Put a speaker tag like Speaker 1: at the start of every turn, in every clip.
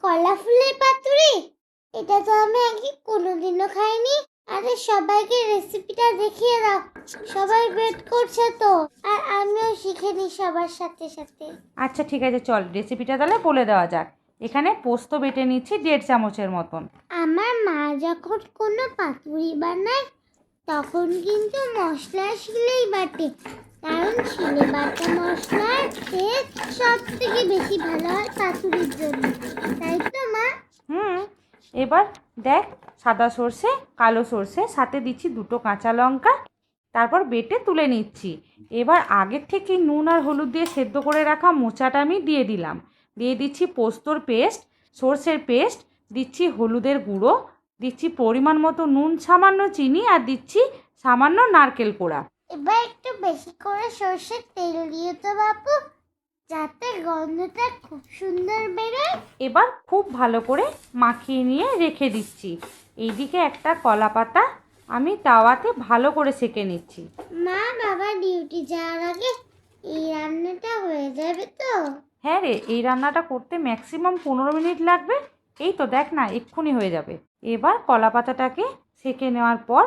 Speaker 1: কলা ফুলের পাতুরি? এটা তো আমি আগে কোনোদিনও খাইনি। আরে সবাইকে রেসিপিটা দেখিয়ে দাও, সবাই ওয়েট করছে তো, আর আমিও শিখে নিই সবার সাথে সাথে।
Speaker 2: আচ্ছা ঠিক আছে, চল রেসিপিটা তাহলে বলে দেওয়া যাক। এখানে পোস্ত বেটে নিচ্ছি 1.5 চামচের মতন।
Speaker 1: আমার মা যখন কোনো পাতুরি বানায় তখন কিন্তু মশলা শিলেই বাটে, কারণ শিলে বাটা মশলার টেস্ট সব থেকে বেশি ভালো হয় পাতুরির জন্য, তাই তো মা?
Speaker 2: এবার দেখ, সাদা সর্ষে, কালো সর্ষে, সাথে দিচ্ছি 2টো কাঁচা লঙ্কা, তারপর বেটে তুলে নিচ্ছি। এবার আগের থেকে নুন আর হলুদ দিয়ে সেদ্ধ করে রাখা মোচাটা আমি দিয়ে দিলাম। দিয়ে দিচ্ছি পোস্তর পেস্ট, সর্ষের পেস্ট, দিচ্ছি হলুদের গুঁড়ো, দিচ্ছি পরিমাণ মতো নুন, সামান্য চিনি, আর দিচ্ছি সামান্য নারকেল কোড়া।
Speaker 1: এবার একটু বেশি করে সর্ষের তেল দিয়ে তো বাপু, যাতে গন্ধটা খুব সুন্দর বেরোয়।
Speaker 2: এবার খুব ভালো করে মাখিয়ে নিয়ে রেখে দিচ্ছি। এইদিকে একটা কলা পাতা আমি তাওয়াতে ভালো করে সেঁকে নিচ্ছি।
Speaker 1: মা বাবা ডিউটি যাওয়ার আগে এই রান্নাটা হয়ে যাবে তো?
Speaker 2: হ্যাঁ রে, এই রান্নাটা করতে ম্যাক্সিমাম 15 মিনিট লাগবে। এই তো দেখ না, এক্ষুনি হয়ে যাবে। এবার কলা পাতাটাকে সেঁকে নেওয়ার পর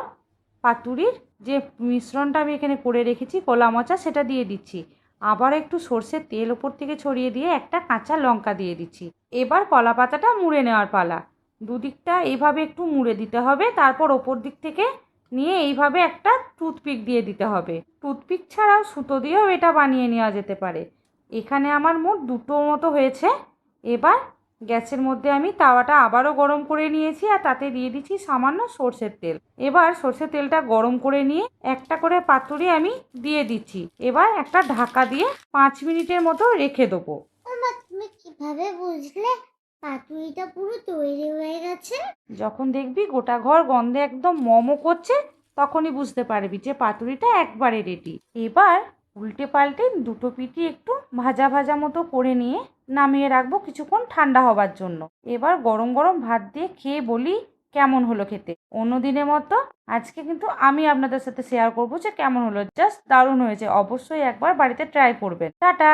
Speaker 2: পাতুরির যে মিশ্রণটা আমি এখানে করে রেখেছি কলা মোচা, সেটা দিয়ে দিচ্ছি। আবার একটু সর্ষের তেল ওপর থেকে ছড়িয়ে দিয়ে একটা কাঁচা লঙ্কা দিয়ে দিচ্ছি। এবার কলা পাতাটা মুড়ে নেওয়ার পালা। দুদিকটা এইভাবে একটু মুড়ে দিতে হবে, তারপর ওপর দিক থেকে নিয়ে এইভাবে একটা টুথপিক দিয়ে দিতে হবে। টুথপিক ছাড়াও সুতো দিয়েও এটা বানিয়ে নেওয়া যেতে পারে। এখানে আমার মোট 2টো মতো হয়েছে। এবার গ্যাসের মধ্যে আমি তাওয়াটা আবারও গরম করে নিয়েছি, আর তাতে দিয়ে দিচ্ছি সামান্য সর্ষের তেল। এবার সর্ষের তেলটা গরম করে নিয়ে একটা করে পাতুরি আমি দিয়ে দিচ্ছি। এবার একটা ঢাকা দিয়ে 5 মিনিটের মতো রেখে দেবো।
Speaker 1: মা তুমি কিভাবে বুঝলে পাতুরিটা পুরো তৈরি হয়ে গেছে?
Speaker 2: যখন দেখবি গোটা ঘর গন্ধে একদম মমো করছে, তখনই বুঝতে পারবি যে পাতুরিটা একবারে রেডি। এবার উল্টে পাল্টে 2টো পিঠই একটু ভাজা ভাজা মতো করে নিয়ে নামিয়ে রাখবো কিছুক্ষণ ঠান্ডা হবার জন্য। এবার গরম গরম ভাত দিয়ে খেয়ে বলি কেমন হলো খেতে। অন্য দিনের মতো আজকে কিন্তু আমি আপনাদের সাথে শেয়ার করবো যে কেমন হলো। জাস্ট দারুণ হয়েছে, অবশ্যই একবার বাড়িতে ট্রাই করবেন। টাটা।